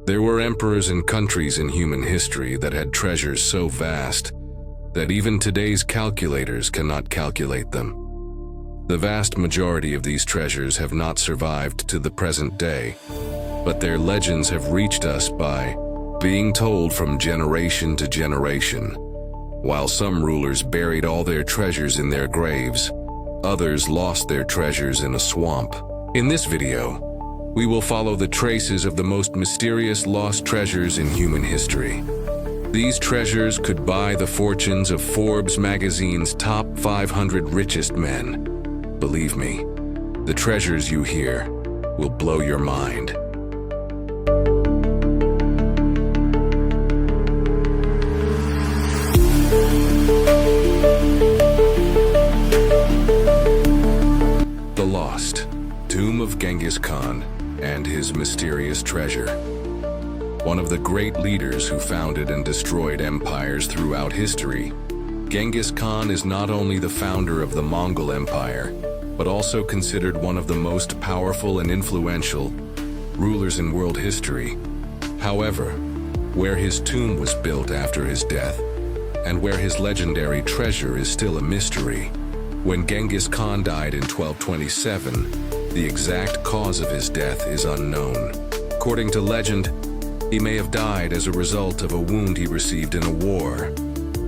There were emperors and countries in human history that had treasures so vast that even today's calculators cannot calculate them. The vast majority of these treasures have not survived to the present day, but their legends have reached us by being told from generation to generation. While some rulers buried all their treasures in their graves, others lost their treasures in a swamp. In this video, we will follow the traces of the most mysterious lost treasures in human history. These treasures could buy the fortunes of Forbes magazine's top 500 richest men. Believe me, the treasures you hear will blow your mind. The Lost Tomb of Genghis Khan and his mysterious treasure. One of the great leaders who founded and destroyed empires throughout history, Genghis Khan is not only the founder of the Mongol Empire, but also considered one of the most powerful and influential rulers in world history. However, where his tomb was built after his death, and where his legendary treasure is still a mystery. When Genghis Khan died in 1227, the exact cause of his death is unknown. According to legend, he may have died as a result of a wound he received in a war,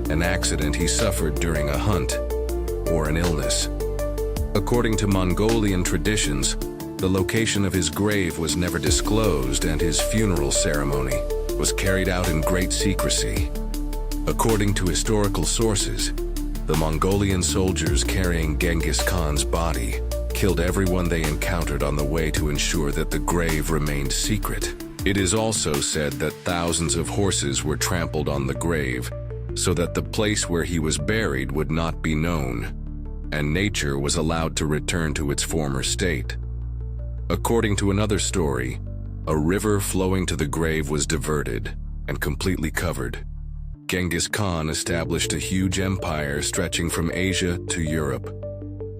an accident he suffered during a hunt, or an illness. According to Mongolian traditions, the location of his grave was never disclosed and his funeral ceremony was carried out in great secrecy. According to historical sources, the Mongolian soldiers carrying Genghis Khan's body killed everyone they encountered on the way to ensure that the grave remained secret. It is also said that thousands of horses were trampled on the grave so that the place where he was buried would not be known, and nature was allowed to return to its former state. According to another story, a river flowing to the grave was diverted and completely covered. Genghis Khan established a huge empire stretching from Asia to Europe.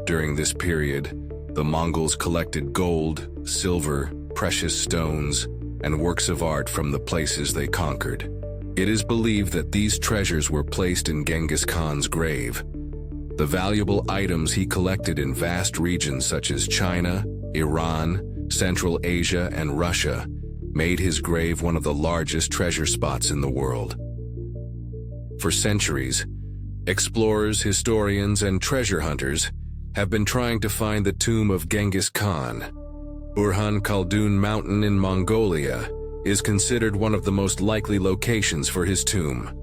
During this period, the Mongols collected gold, silver, precious stones, and works of art from the places they conquered. It is believed that these treasures were placed in Genghis Khan's grave. The valuable items he collected in vast regions such as China, Iran, Central Asia, and Russia made his grave one of the largest treasure spots in the world. For centuries, explorers, historians, and treasure hunters have been trying to find the tomb of Genghis Khan. Burhan Khaldun Mountain in Mongolia is considered one of the most likely locations for his tomb.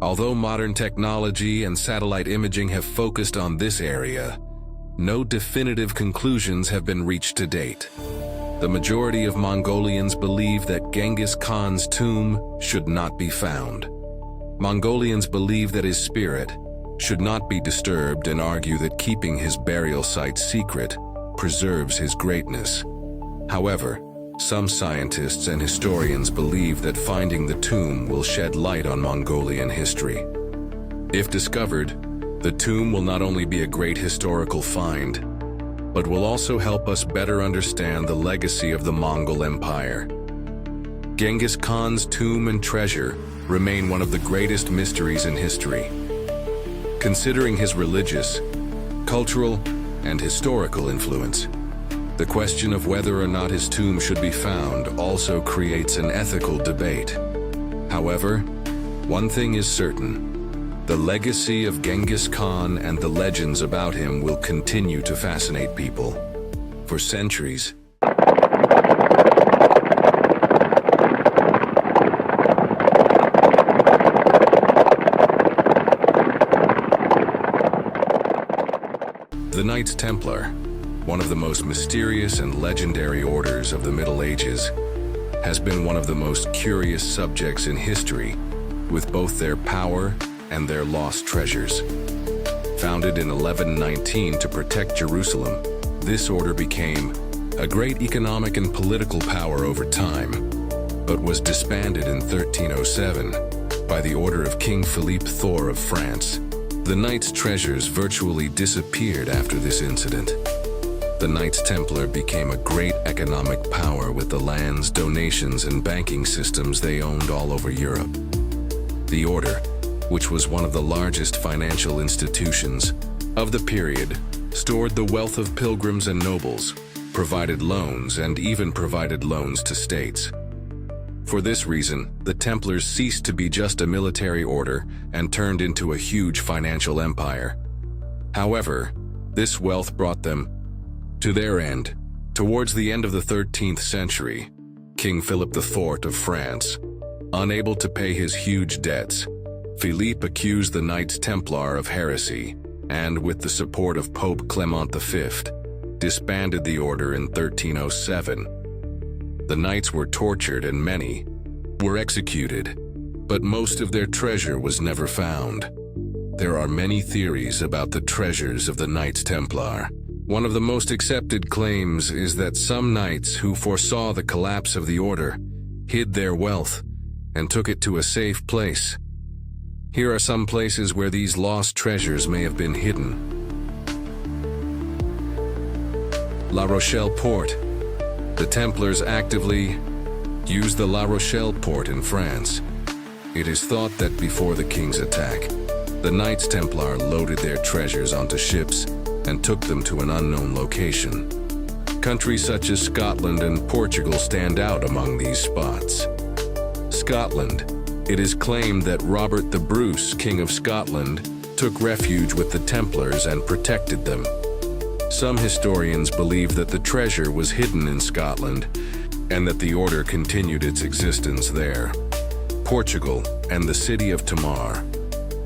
Although modern technology and satellite imaging have focused on this area, no definitive conclusions have been reached to date. The majority of Mongolians believe that Genghis Khan's tomb should not be found. Mongolians believe that his spirit should not be disturbed and argue that keeping his burial site secret preserves his greatness. However, some scientists and historians believe that finding the tomb will shed light on Mongolian history. If discovered, the tomb will not only be a great historical find, but will also help us better understand the legacy of the Mongol Empire. Genghis Khan's tomb and treasure remain one of the greatest mysteries in history. Considering his religious, cultural, and historical influence, the question of whether or not his tomb should be found also creates an ethical debate. However, one thing is certain: the legacy of Genghis Khan and the legends about him will continue to fascinate people for centuries. The Knights Templar, one of the most mysterious and legendary orders of the Middle Ages, has been one of the most curious subjects in history, with both their power and their lost treasures. Founded in 1119 to protect Jerusalem, this order became a great economic and political power over time, but was disbanded in 1307 by the order of King Philippe Thor of France. The Knights' treasures virtually disappeared after this incident. the Knights Templar became a great economic power with the lands, donations, and banking systems they owned all over Europe. The order, which was one of the largest financial institutions of the period, stored the wealth of pilgrims and nobles, provided loans, and even provided loans to states. For this reason, the Templars ceased to be just a military order and turned into a huge financial empire. However, this wealth brought them to their end. Towards the end of the 13th century, King Philip IV of France, unable to pay his huge debts, Philippe accused the Knights Templar of heresy, and with the support of Pope Clement V, disbanded the order in 1307. The knights were tortured and many were executed, but most of their treasure was never found. There are many theories about the treasures of the Knights Templar. One of the most accepted claims is that some knights who foresaw the collapse of the order hid their wealth and took it to a safe place. Here are some places where these lost treasures may have been hidden. La Rochelle Port. The Templars actively used the La Rochelle port in France. It is thought that before the king's attack, the Knights Templar loaded their treasures onto ships and took them to an unknown location. Countries such as Scotland and Portugal stand out among these spots. Scotland. It is claimed that Robert the Bruce, King of Scotland, took refuge with the Templars and protected them. Some historians believe that the treasure was hidden in Scotland and that the order continued its existence there. Portugal and the city of Tamar.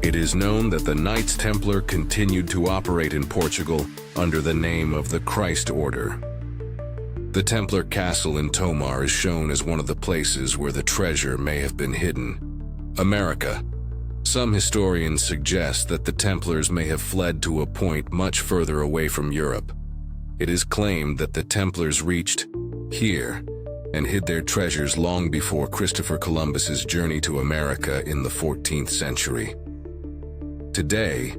It is known that the Knights Templar continued to operate in Portugal under the name of the Christ Order. The Templar castle in Tomar is shown as one of the places where the treasure may have been hidden. America. Some historians suggest that the Templars may have fled to a point much further away from Europe. It is claimed that the Templars reached here and hid their treasures long before Christopher Columbus's journey to America in the 14th century. Today,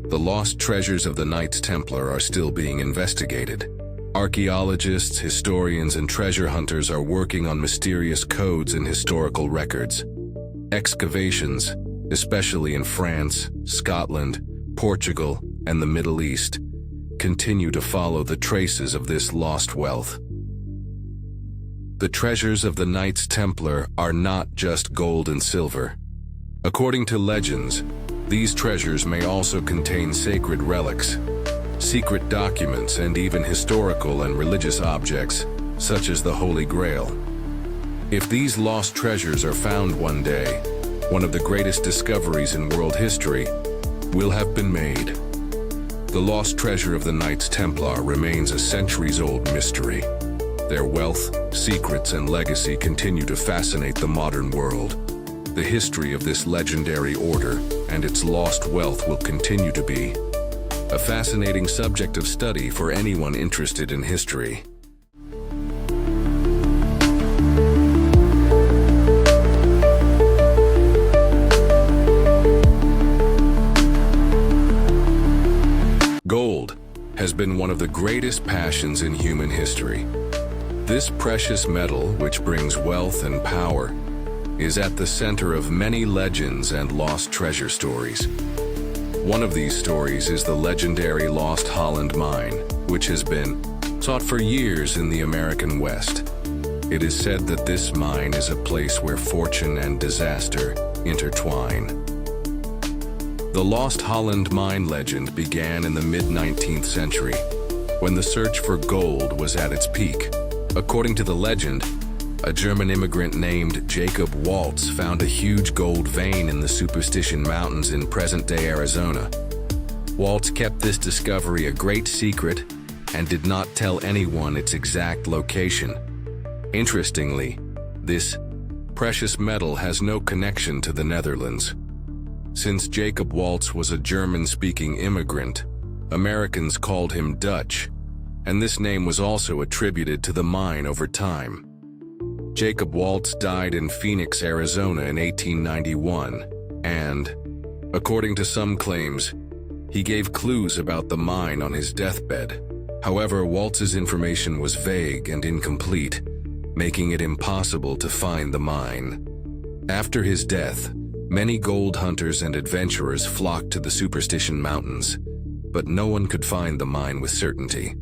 the lost treasures of the Knights Templar are still being investigated. Archaeologists, historians, and treasure hunters are working on mysterious codes and historical records. Excavations, especially in France, Scotland, Portugal, and the Middle East, continue to follow the traces of this lost wealth. The treasures of the Knights Templar are not just gold and silver. According to legends, these treasures may also contain sacred relics, secret documents, and even historical and religious objects, such as the Holy Grail. If these lost treasures are found one day, one of the greatest discoveries in world history will have been made. The lost treasure of the Knights Templar remains a centuries-old mystery. Their wealth, secrets, and legacy continue to fascinate the modern world. The history of this legendary order and its lost wealth will continue to be a fascinating subject of study for anyone interested in history. Gold has been one of the greatest passions in human history. This precious metal, which brings wealth and power, is at the center of many legends and lost treasure stories. One of these stories is the legendary Lost Holland Mine, which has been sought for years in the American West. It is said that this mine is a place where fortune and disaster intertwine. The Lost Holland Mine legend began in the mid-19th century, when the search for gold was at its peak. According to the legend, a German immigrant named Jacob Waltz found a huge gold vein in the Superstition Mountains in present-day Arizona. Waltz kept this discovery a great secret and did not tell anyone its exact location. Interestingly, this precious metal has no connection to the Netherlands. Since Jacob Waltz was a German-speaking immigrant, Americans called him Dutch, and this name was also attributed to the mine over time. Jacob Waltz died in Phoenix, Arizona in 1891, and, according to some claims, he gave clues about the mine on his deathbed. However, Waltz's information was vague and incomplete, making it impossible to find the mine. After his death, many gold hunters and adventurers flocked to the Superstition Mountains, but no one could find the mine with certainty.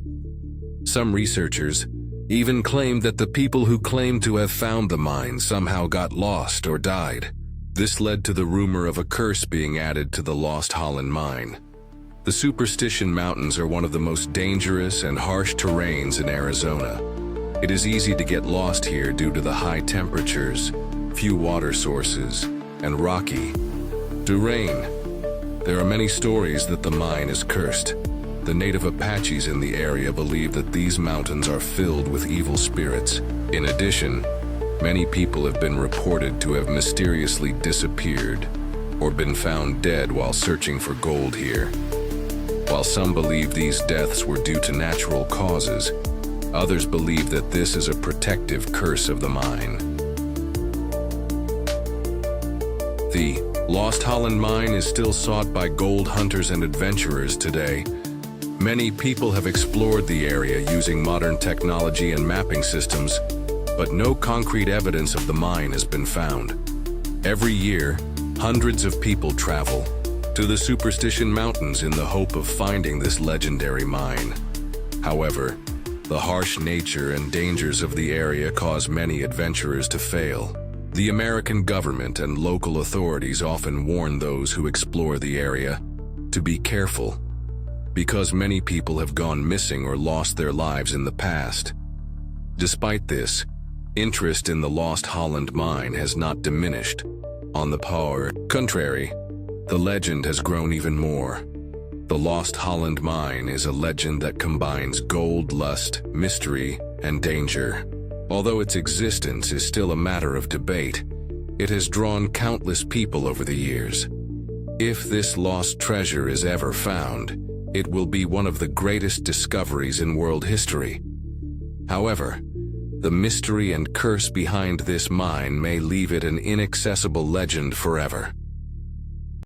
Some researchers even claimed that the people who claimed to have found the mine somehow got lost or died. This led to the rumor of a curse being added to the Lost Holland mine. The Superstition Mountains are one of the most dangerous and harsh terrains in Arizona. It is easy to get lost here due to the high temperatures, few water sources, and rocky terrain. There are many stories that the mine is cursed. The native Apaches in the area believe that these mountains are filled with evil spirits. In addition, many people have been reported to have mysteriously disappeared or been found dead while searching for gold here. While some believe these deaths were due to natural causes, others believe that this is a protective curse of the mine. The Lost Holland mine is still sought by gold hunters and adventurers today. Many people have explored the area using modern technology and mapping systems, but no concrete evidence of the mine has been found. Every year, hundreds of people travel to the Superstition Mountains in the hope of finding this legendary mine. However, the harsh nature and dangers of the area cause many adventurers to fail. The American government and local authorities often warn those who explore the area to be careful, because many people have gone missing or lost their lives in the past. Despite this, interest in the Lost Holland mine has not diminished. On the contrary, the legend has grown even more. The Lost Holland mine is a legend that combines gold, lust, mystery, and danger. Although its existence is still a matter of debate, it has drawn countless people over the years. If this lost treasure is ever found, it will be one of the greatest discoveries in world history. However, the mystery and curse behind this mine may leave it an inaccessible legend forever.